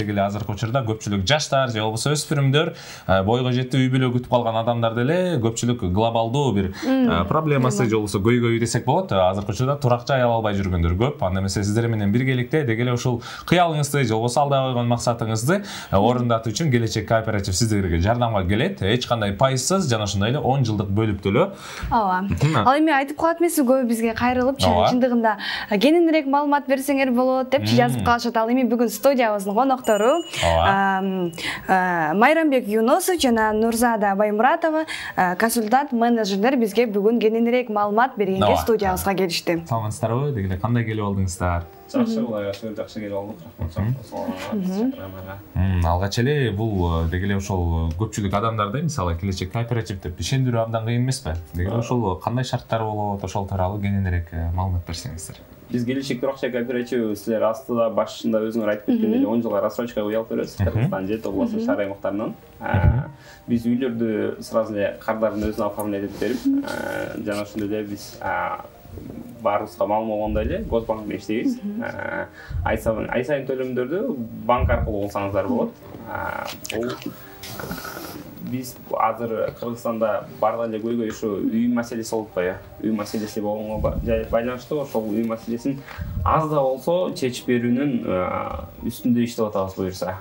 деги эле азыркы учурда көпчүлүк жаштар же болбосо өспүрүмдөр бойго жетип үй бүлө күтүп калган адамдар деле көпчүлүк глобалдуу бир проблемасы же болбосо көйгөйү десек болот. Азыркы учурда турак жай ала албай жүргөндөр көп. Анда эмесе сиздер менен биргеликте деги эле ушул кыялыңызды же болбосо алда койгон максатыңызды орундатуу үчүн келечек кооператив сиздерге жардамга келет. Эч кандай пайызсыз жана ошондой эле 10 жылдык бөлүп төлөө. Ооба. Ал эми айтып калат эмессиз, көбү бизге кайрылып, чындыгында кененирээк маалымат берсеңер болот депчи жазып калышат. Ал эми бүгүн студиябыздын коноктору Майрамбек Юнусов жана Нурзада Баймуратова, консультант менеджерлер бизге бүгүн кененирээк маалымат бергенге студиябызга келишти. Саламатсыздарбы? Деги эле кандай келип алдыңыздар? Жакшы, жакшы келип алдык. Алгач эле бул деги эле ошол көпчүлүк адамдарды мисалы келечек кооператив деп ишендирүү абдан кыйын эмеспи? Деги эле ошол кандай шарттар болот, ошол тууралуу кененирээк маалымат берсеңиздер. Биз келечек турак жай кооперативи силер астыда башында өзүңөр айтып кеткендей 10 жылга рассрочка уй алып беребиз. Кыргызстан же областын шаар аймактарынан. Биз үйлөрдү сразу эле кардарын өзүнө оформлять этип берип, жана ошондой эле биз баарыбызга маалым болгондой эле Госбанк менен иштейбиз. Ай сайын төлөмдөрдү банк аркылуу кылсаңыздар болот. Биз азыр Кыргызстанда бардык эле көйгөй ушу үй маселеси болуп атпайбы? Үй маселеси болгонго байланыштуу ошол үй маселесин аз да болсо чечип берүүнүн үстүндө иштеп атабыз буюрса.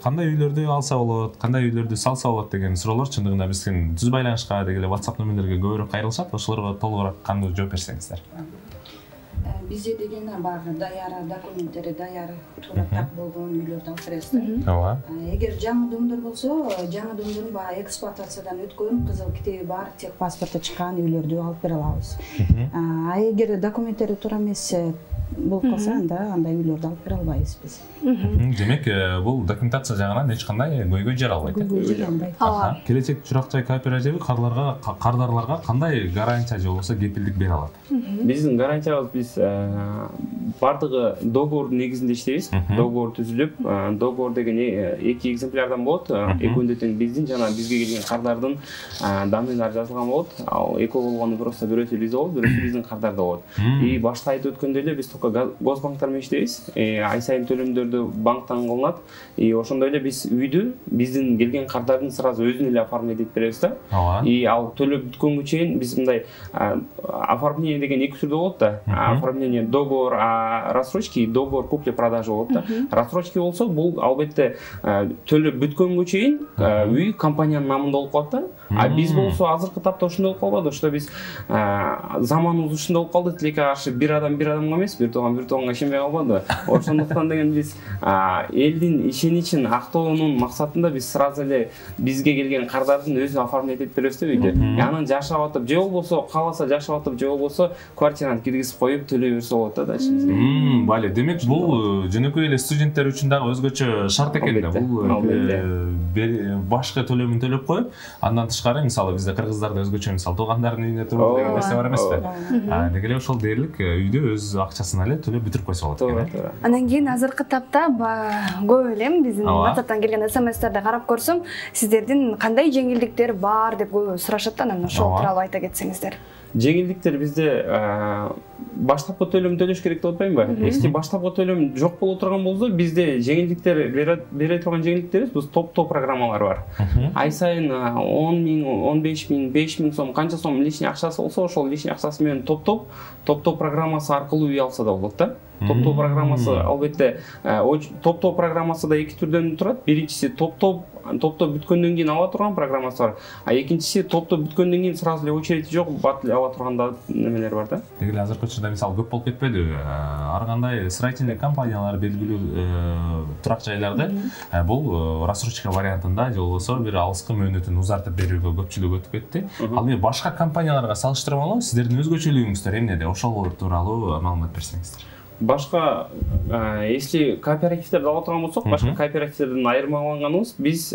Кандай үйлөрдү алса болот, кандай үйлөрдү салса болот деген суроолор чындыгында биздин түз байланышка деги эле WhatsApp номерлерге көбүрөөк кайрылышат. Ошолорго толугураак кандай жооп берсеңиздер. Бизде деген багы даяр документтери даяр туура так болгон үйлөрдү алып беребиз. Ооба. Эгер жаңы домдор болсо, жаңы домдордун баягы эксплуатациядан өткөн, кызыл китеби бар, тех паспорту чыккан үйлөрдү алып бере алабыз. Эгер документтери туура эмес болуп калса, андай үйлөрдү алып бере албайбыз биз. Демек, бул документация жагынан эч кандай көйгөй жаралбайт. Келечек турак жай кооперативи кардарларга кандай гарантия же болбосо кепилдик бере алат? Биздин гарантиябыз биз бардыгы договордун негизинде иштейбиз. Договор түзүлүп, договор деген эки экземплярдан болот. Экөөндө тең биздин жана бизге келген кардардын данныйлары жазылган болот. Ал экөө болгону просто бирөөсү бизде болот, бирөөсү биздин кардарда болот. И башта айтып өткөндөй эле биз только Госбанктар менен иштейбиз. Ай сайын төлөмдөрдү банктан кылынат. И ошондой эле биз үйдү биздин келген кардардын сразу өзүн эле оформлять этип беребиз да. И ал төлөп бүткөнгө чейин биз мындай оформление деген эки түрдө болот да. Оформление договор рассрочки и договор купли-продажи болот да. Рассрочки болсо бул албетте төлөп бүткөнгө чейин үй компаниянын намында болуп калат да. А биз болсо азыркы тапта ошондой болуп калбады, что биз заманыбыз ушундай болуп калды, тилекке каршы бир адамга эмес, бир тууганга ишенбей калбады. Ошондуктан деген биз элдин ишеничин актоонун максатында биз сразу эле бизге келген кардардын өзүн оформлять этип беребиз да үйдө. Анан жашап атып, же болбосо кааласа жашап атып, же болбосо квартираны киргизип коюп төлөй берсе болот да дальше бизге. Бале, демек бул жөнөкөй эле студенттер үчүн дагы өзгөчө шарт экен да. Бул башкы төлөмүн төлөп коюп, андан тышкары мисалы бизде кыргыздарда өзгөчө мисалы туугандардын үйүнө туруп деген нерсе бар эмеспи? Деги эле ошол дээрлик үйдө өз акчасын эле төлөп бүтүрүп койсо болот экен. Андан кийин азыркы тапта көп эле биздин WhatsApp'тан келген SMS-терди карап көрсөм, сиздердин кандай жеңилдиктер бар деп көп сурашат, анан ошол тууралуу айта кетсеңиздер. Жеңилдиктер бизде баштапкы төлөм төлөш керек деп атпаймынбы? Если баштапкы төлөм жок боло турган болсо, бизде жеңилдиктер бере турган жеңилдиктерибиз, бул топ программалар бар. Ай сайын 10 миң, 15 миң, 5 миң сом, канча сом лишний акчасы болсо, ошол лишний акчасы менен топ программасы аркылуу үй алса да болот да. Топ программасы албетте топ программасы да эки түрдөн турат. Биринчиси топ бүткөндөн кийин ала турган программасы бар. А экинчиси топ бүткөндөн кийин сразу эле очередь жок, бат ала турган немелер бар да. Деги эле азыркы учурда мисалы көп болуп кетпедиби? Ар кандай строительный компаниялар белгилүү турак жайларды бул рассрочка вариантында же болбосо бир алыскы мөөнөтүн узартып берүүгө көпчүлүк өтүп кетти. Ал эми башка компанияларга салыштырмалуу сиздердин өзгөчөлүгүңүздөр эмнеде? Ошол тууралуу маалымат берсеңиздер. Башка, если кооперативтерди ала турган болсок, башка кооперативтерден айырмаланганыбыз биз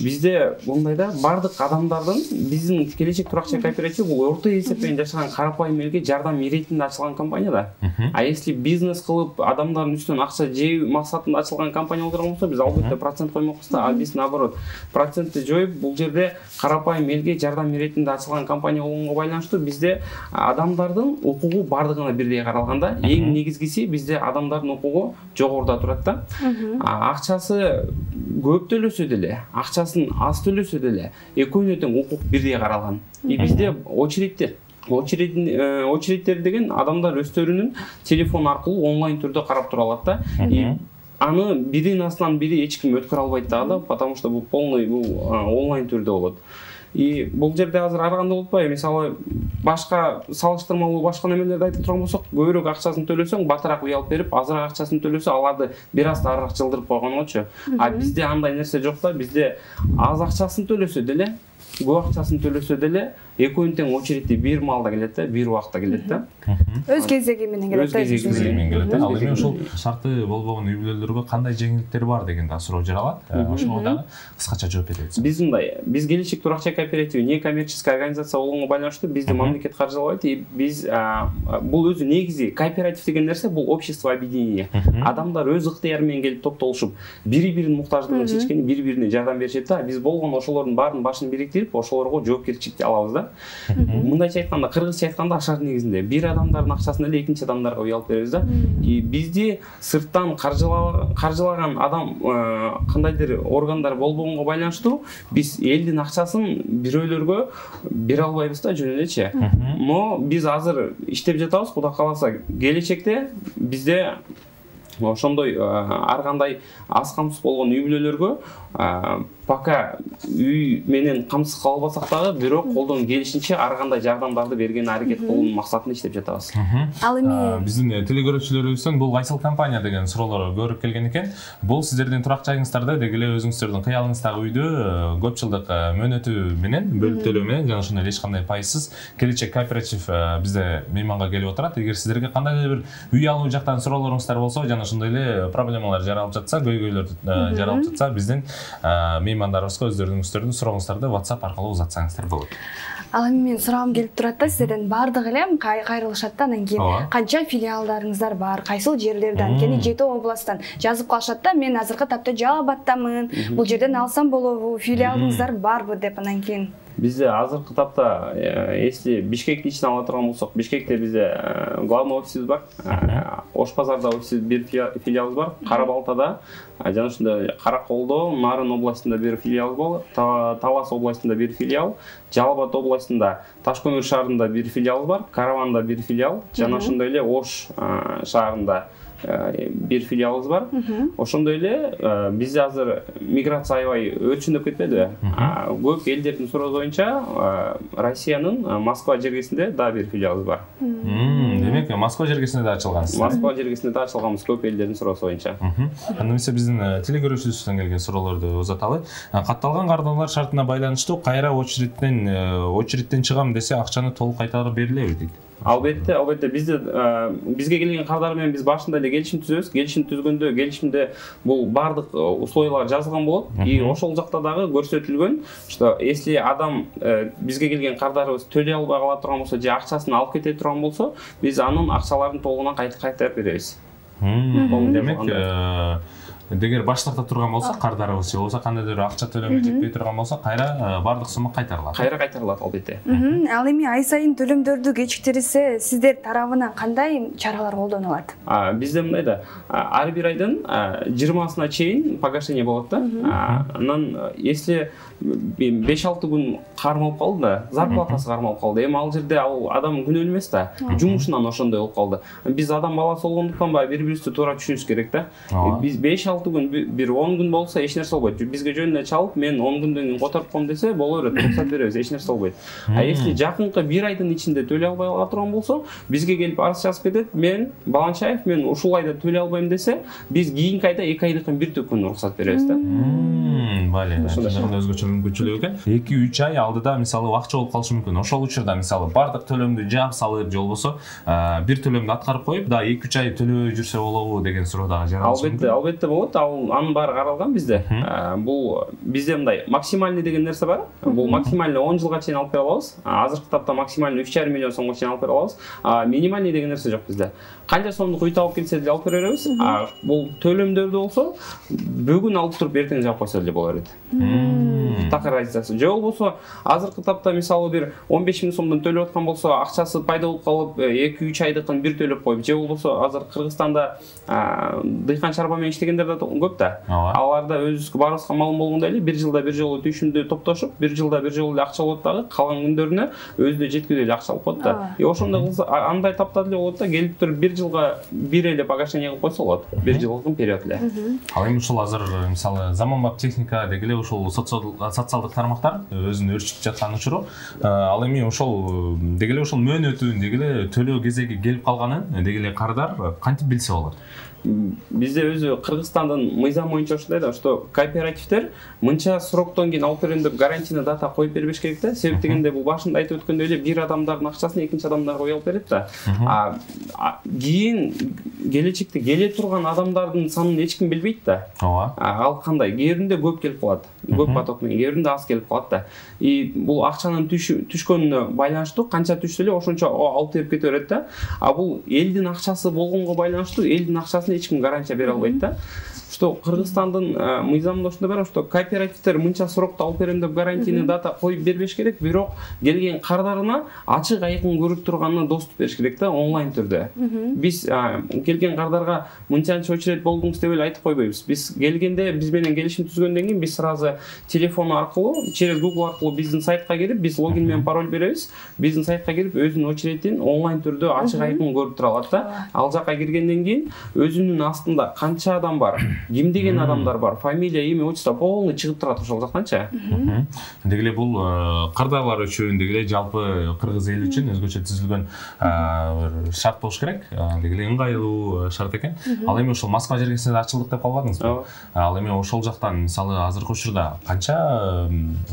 бизде мындай да бардык адамдардын биздин келечек туракчы кооператив бул орто эсеппен жашаган карапайым элге жардам иретинде ачылган компания да. А если бизнес кылып адамдардын үстүнөн акча жөө максатында ачылган компания болдурган болсо биз албетте процент коймокпуз да. А биз наоборот процентти жоюп бул жерде карапайым элге жардам иретинде ачылган компания болгонго байланыштуу бизде адамдардын укугу бардыгына бирдей каралган да. Эң негизгиси бизде адамдардын укугу жогоруда турат да. Акчасы көп төлөсө деле, акчасын аз төлөсө деле экөөнүнө тең укук бирдей каралган. Бизде очередтер деген адамдар өздөрүнүн телефон аркылуу онлайн түрдө карап тура алат да. Аны биринин астынан бири эч ким өткөрө албайт дагы, потому что бул полный онлайн түрдө болот. И бул жерде азыр ар кандай болуппайбы, мисалы башка салыштырмалуу башка немелерди айтып турган болсок, көбүрөөк акчасын төлөсөң батыраак үй алып берип, азыраак акчасын төлөсө аларды бир аз арыраак жылдырып койгонгочу. А бизде андай нерсе жок да, бизде аз акчасын төлөсө деле, көп акчасын төлөсө деле экөөнүн тең очередти бир маалда келет да, бир убакта келет да. Өз кезеги менен келет да. Өз кезеги менен келет да. Ал эми ошол шарты болбогон үй бүлөлөргө кандай жеңилдиктер бар деген да суроо жаралат. Ошого дагы кыскача жооп беребиз. Биз мындай, биз келечек туракчы кооперативи не коммерческая организация болгонго байланыштуу бизди мамлекет каржылабайт. И биз бул өзү негизи кооператив деген нерсе бул общество объединения. Адамдар өз ыктыяры менен келип топтолушуп, бири-биринин муктаждыгын чечкени, бири-бирине жардам беришет да. Биз болгон ошолордун баарынын башын бириктирип, ошолорго жоопкерчиликти алабыз да. Мындайча айтканда, кыргызча айтканда ашар негизинде бир адамдардын акчасын эле экинчи адамдарга үй алып беребиз да. И бизди сырттан каржылаган адам кандайдыр органдар болбогонго байланыштуу биз элдин акчасын бирөөлөргө бере албайбыз да жөн элечи. Но биз азыр иштеп жатабыз, Кудай кааласа келечекте бизде ошондой ар кандай аз камсыз болгон үй бүлөлөргө пока үй менен камсыз кала албасак дагы, бирок колдон келишинче ар кандай жардамдарды бергенге аракет кылуунун максатында иштеп жатабыз. Ал эми биздин телекөрүүчүлөрүбүздөн бул кайсыл компания деген суроолор көрүп келген экен. Бул сиздердин турак жайыңыздарда деги эле өзүңүздөрдүн кыялыңыздагы үйдө көп жылдык мөөнөтү менен, бөлүп төлөө менен жана ошондой эч кандай пайсыз келечек кооператив бизде мейманга келип отурат. Эгер сиздерге кандайдыр бир үй алуу жактан суроолоруңуздар болсо жана ошондой эле проблемалар жаралып жатса, көйгөйлөр жаралып жатса, биздин меймандарыбызга өздөрүңүздөрдүн сурооңуздарды WhatsApp аркылуу узатсаңыздар болот. Ал эми менин суроом келип турат да, сиздерден бардыгы эле кайрылышат да, анан кийин канча филиалдарыңыздар бар, кайсыл жерлерден, анткени 7 областтан жазып калышат да, мен азыркы тапта Жалал Абадтамын, бул жерден алсам болобу, филиалыңыздар барбы деп, анан кийин Бизде азыркы тапта, если Бишкектин ичине ала турган болсок, Бишкекте бизде главный офисибиз бар, Ош базарда бир филиалыбыз бар, Кара-Балтада, жана ошондой Караколдо, Нарын областында бир филиалыбыз бар, Талас областында бир филиал, Жалал Абад областында Ташкөмүр шаарында бир филиалыбыз бар, Караванда бир филиал, жана ошондой эле Ош шаарында бир филиалыбыз бар. Ошондой эле бизде азыр миграция аябай өрчүндөп кетпедиби? Көп элдердин суроосу боюнча Россиянын Москва жергесинде да бир филиалыбыз бар. Демек, Москва жергесинде да ачылгансыз. Москва жергесинде да ачылганбыз көп элдердин суроосу боюнча. Анда эмесе биздин телекөрүүчүлөрүбүздөн келген суроолорду узаталы. Катталган кардарлар шартына байланыштуу кайра очередтен чыгам десе акчаны толук кайтарып берилеби дейт? Албетте бизге келген кардар менен биз башында эле келишим түзөбүз. Келишим түзгөндө келишимде бул бардык условиялар жазылган болот. И ошол жакта дагы көрсөтүлгөн, что если адам бизге келген кардарыбыз төлөй албай кала турган болсо же акчасын алып кете турган болсо, биз анын акчаларын толугунан кайтарып беребиз. Демек, эгер баштакта турган болсо, кардарыбыз же болбосо кандайдыр акча төлөмөй жетпей турган болсо, кайра бардык сумма кайтарылат. Кайра кайтарылат албетте. Ал эми ай сайын төлөмдөрдү кечиктирсе, сиздер тарабынан кандай чаралар колдонулат? Бизде мындай да, ар бир айдын 20-сына чейин погашение болот да. Анан если 5-6 күн кармалып калды да, зарплатасы кармалып калды. Эми ал жерде ал адам күнөөлүү эмес да, жумушунан ошондой болуп калды. Биз адам баласы болгондуктан бири-бирибизди туура түшүнүбүз керек да. Биз 5-6 күн, бир 10 күн болсо эч нерсе болбойт. Бизге жөн эле чалып, мен 10 күндөн кийин которуп коем десе, боло берет, уруксат беребиз, эч нерсе болбойт. А если жакынкы бир айдын ичинде төлөй албай кала турган болсо, бизге келип арыз жазып кетет, мен Баланчаев, мен ушул айда төлөй албайм десе, биз кийинки айда 2 айдыкын бир төккөн уруксат беребиз да. Бали, ошондой өзгөчө мүмкүнчүлүгү экен. 2-3 ай алдыда мисалы убакча болуп калышы мүмкүн. Ошол учурда мисалы бардык төлөмдү жаап салып же болбосо бир төлөмдү аткарып коюп, да 2-3 ай төлөбөй жүрсө болобу деген суроо дагы жаралышы мүмкүн. Албетте болот. Анын баары каралган бизде. Бул бизде мындай максимальный деген нерсе бар. Бул максимальный 10 жылга чейин алып бере алабыз. Азыркы тапта максимальный 3,5 миллион сомго чейин алып бере алабыз. Минимальный деген нерсе жок бизде. Канча сомдук үй табып келсе деле алып бере беребиз. Бул төлөмдөрдү болсо бүгүн алып туруп эртең жаап койсо деле боло берет. Такыр разницасы. Же болбосо азыркы тапта мисалы бир 15 миң сомдон төлөп аткан болсо, акчасы пайда болуп калып 2-3 айдыкын бир төлөп коюп, же болбосо азыр Кыргызстанда дыйкан чарба менен иштегендер да көп да. Аларда өзүбүзгө баарыбызга маалым болгондой эле бир жылда бир жолу түйшүмдү топтошуп, бир жылда бир жолу эле акча болот дагы, калган күндөрүнө өзүнө жеткилүү эле акча алып коет да. Ошондой кылса андай тапта деле болот да, келип туруп бир жылга бир эле погашение кылып койсо болот. Бир жылдык период эле. Ал эми ушул азыр мисалы заманбап техника деги эле ушул социалдык тармактар өзүн өрчүтүп жаткан учуру, ал эми ошол деги эле ушул мөөнөтүн деги эле төлөө кезеги келип калганын деги эле кардар кантип билсе болот? Бизде өзү Кыргызстандын мыйзамы боюнча ушундай да, что кооперативдер мынча сроктон кийин алып берем деп гарантийный дата коюп бербеш керек да. Себеп дегенде бул башында айтып өткөндөй эле бир адамдардын акчасын экинчи адамдарга кое алып берет да. Кийин келечекте келе турган адамдардын санын эч ким билбейт да. Ал кандай? Кээ биринде көп келип калат. Көп поток менен, кээ биринде аз келип калат да. И бул акчанын түшкөнүнө байланыштуу, канча түшсө эле ошончо алып берип кете берет да. Бул элдин акчасы болгонго байланыштуу, элдин акчасын эч ким гарантия бере албайт да. Что Кыргызстандын мыйзамында ушундай бар, что кооперативдер мынча срокто алып берем деп гарантийный дата коюп бербеш керек, бирок келген кардарына ачык айкын көрүп турганына доступ бериш керек да, онлайн түрдө. Биз келген кардарга мынчанча очередь болдуңуз деп эле айтып койбойбуз. Биз келгенде биз менен келишим түзгөндөн кийин биз сразу телефон аркылуу, через Google аркылуу биздин сайтка кирип, биз логин менен пароль беребиз. Биздин сайтка кирип өзүнүн очередин онлайн түрдө ачык айкын көрүп тура алат да. Ал жака киргенден кийин өзүнүн астында канча адам бар, ким деген адамдар бар, фамилия, имя, отчество полный чыгып турат ошол жактанчы. Деги эле бул кардарлар үчүн, деги эле жалпы кыргыз эли үчүн өзгөчө түзүлгөн шарт болуш керек. Деги эле ыңгайлуу шарт экен. Ал эми ошол Москва жергесинде ачылдык деп калбадыңызбы? Ал эми ошол жактан мисалы азыркы учурда канча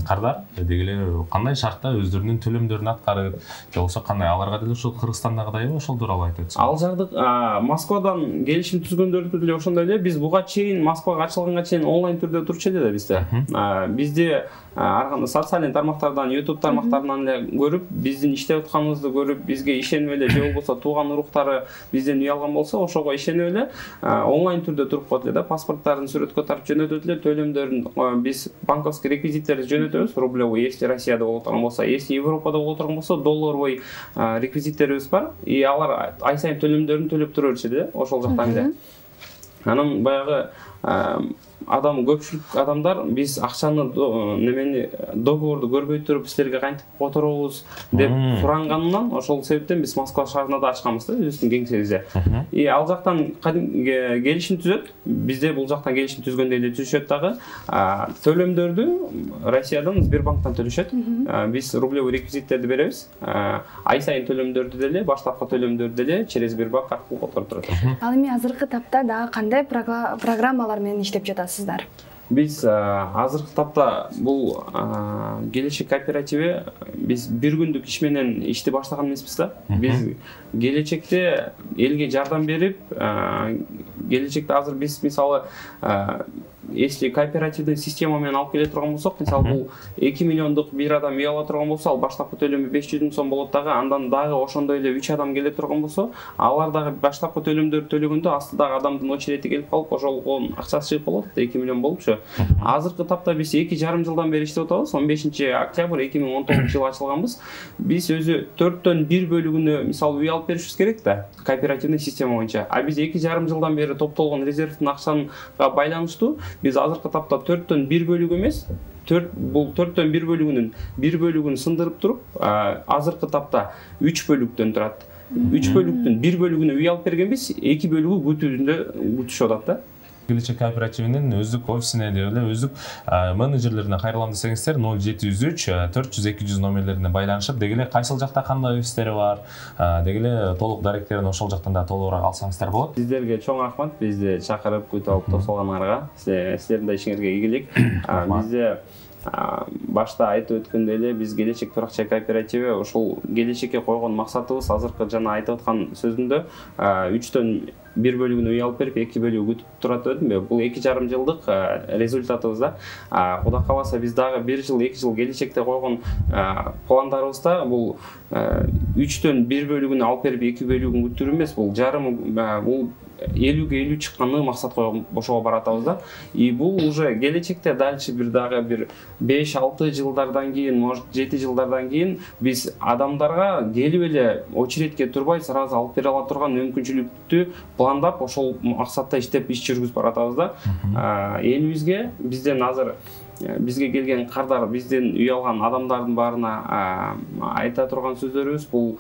кардар деги эле кандай шартта өздөрүнүн төлөмдөрүн аткарып, же болбосо кандай аларга деле ошол Кыргызстандагыдайбы, ошол тууралуу айтып өтсөң. Ал жагдык Москвадан келишим түзгөндөрдү деле ошондой эле. Биз буга чейин Москвага ачылганга чейин онлайн түрдө турчу эле да бизде. Бизде социалдык тармактардан, YouTube тармактарынан эле көрүп, биздин иштеп атканыбызды көрүп, бизге ишенип эле, же болбосо тууган уруктары бизден үй алган болсо, ошого ишенип эле онлайн түрдө туруп коет эле да. Паспорттарын сүрөткө тартып жөнөтөт эле, төлөмдөрүн биз банковский реквизиттерди жөнөтөбүз, рублевый, если Россияда боло турган болсо, если Европада боло турган болсо, долларовый реквизиттерибиз бар. И алар ай сайын төлөмдөрүн төлөп тура беришет эле, ошол жактан эле. Анан баягы көпчүлүк адамдар биз акчаны немени договорду көрбөй туруп силерге кантип которобуз деп суранганынан ошол себептен биз Москва шаарында да ачканбыз да өзүбүздүн кеңсебизде. И ал жактан келишим түзөт. Бизде бул жактан келишим түзгөндө эле түзүшөт дагы. Төлөмдөрдү Россиядан Сбербанктан төлөшөт. Биз рублевый реквизиттерди беребиз. Ай сайын төлөмдөрдү деле, баштапкы төлөмдөрдү деле через Сбербанк аркылуу которуп турат. Ал эми азыркы тапта дагы кандай программалар менен иштеп жатасыздар? Биз азыркы тапта бул келечек кооперативи биз бир күндүк иш менен ишти баштаган эмеспиз да. Биз келечекте элге жардам берип, келечекте азыр биз мисалы если кооперативдик система менен алып келе турган болсок, мисалы бул 2 миллиондук бир адам үй ала турган болсо, ал баштапкы төлөмү 500 миң сом болот дагы, андан дагы ошондой эле 3 адам келе турган болсо, алар дагы баштапкы төлөмдөрдү төлөгөндө астыдагы адамдын очереди келип калып, ошолгон акчасы чыгып болот, 2 миллион болупчу. Азыркы тапта биз 2,5 жылдан бери иштеп атабыз. 15 октябрь 2019 жылы ачылганбыз. Биз өзү 4төн 1 бөлүгүнө мисалы үй алып беришибиз керек да, кооперативдик система боюнча. А биз 2,5 жылдан бери топтолгон резервдин акчанга байланыштуу биз азыркы тапта 4төн 1 бөлүгү эмес, бул 4төн 1 бөлүгүнүн 1 бөлүгүн сындырып туруп, азыркы тапта 3 бөлүктөн турат. 3 бөлүктүн 1 бөлүгүнө үй алып бергенбиз, 2 бөлүгү күтүшүп атат да. Келечек кооперативинин өздүк офисине деле өздүк менеджерлерине кайрылам десеңиздер 0703 400 200 номерлерине байланышып, деги эле кайсыл жакта кандай офистери бар, деги эле толук даректерин ошол жактан да толугураак алсаңыздар болот. Сиздерге чоң рахмат, бизди чакырып күтүп алып тосолганыңарга. Силердин да ишиңерге ийгилик. Бизде башта айтып өткөндөй эле биз келечек турак-жай кооперативи ошол келечекке койгон максатыбыз азыркы жана айтып аткан сөзүмдө 3төн 1 бөлүгүн үй алып берип 2 бөлүгү күтүп турат дедимби? Бул 2,5 жылдык результатыбыз да. Кудай кааласа биз дагы 1 жыл 2 жыл келечекте койгон пландарыбызда бул 3төн 1 бөлүгүн алып берип 2 бөлүгүн күтүрүү эмес, бул жарым бул 50-ге 50 чыкканды максат коюп ошого баратабыз да. И бул уже келечекте дальше бир дагы бир 5-6 жылдардан кийин, может 7 жылдардан кийин биз адамдарга келип эле очередке турбай сразу алып бере ала турган мүмкүнчүлүктү пландап ошол максатта иштеп иш жүргүзүп баратабыз да. Элибизге бизден азыр бизге келген кардар, бизден үй алган адамдардын баарына айта турган сөздөрүбүз бул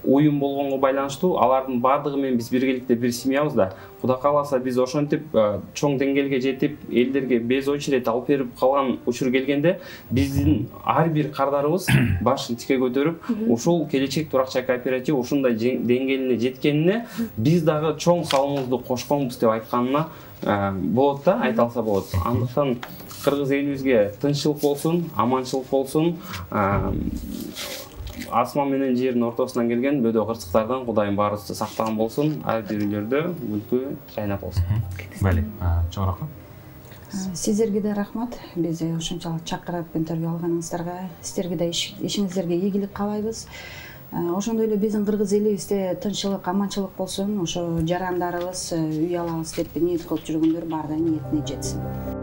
уюм болгонго байланыштуу, алардын баардыгы менен биз биргеликте бир семьябыз да. Кудай кааласа биз ошентип чоң деңгээлге жетип, элдерге без очередь алып берип калган учур келгенде, биздин ар бир кардарыбыз башын тике көтөрүп, ушул келечек турак-жай кооперативи ушундай деңгээлине жеткенине биз дагы чоң салымыбызды кошконбуз деп айтканына болот да, айта алса болот. Андыктан кыргыз элибизге тынччылык болсун, аманчылык болсун. Асман менен жердин ортосунан келген бөдө кырсыктардан Кудайым баарыбызды сактаган болсун. Ар бир үйлөрдө мүлкү жайнап болсун. Бели, чоң рахмат. Сиздерге да рахмат. Бизди ушунчалык чакырып интервью алганыңыздарга, сиздерге да ишиңиздерге ийгилик каалайбыз. Ошондой эле биздин кыргыз элибизде тынччылык, аманчылык болсун, ошо жарандарыбыз үй алабыз деп ниет кылып жүргөндөр баардыгы ниетине жетсин.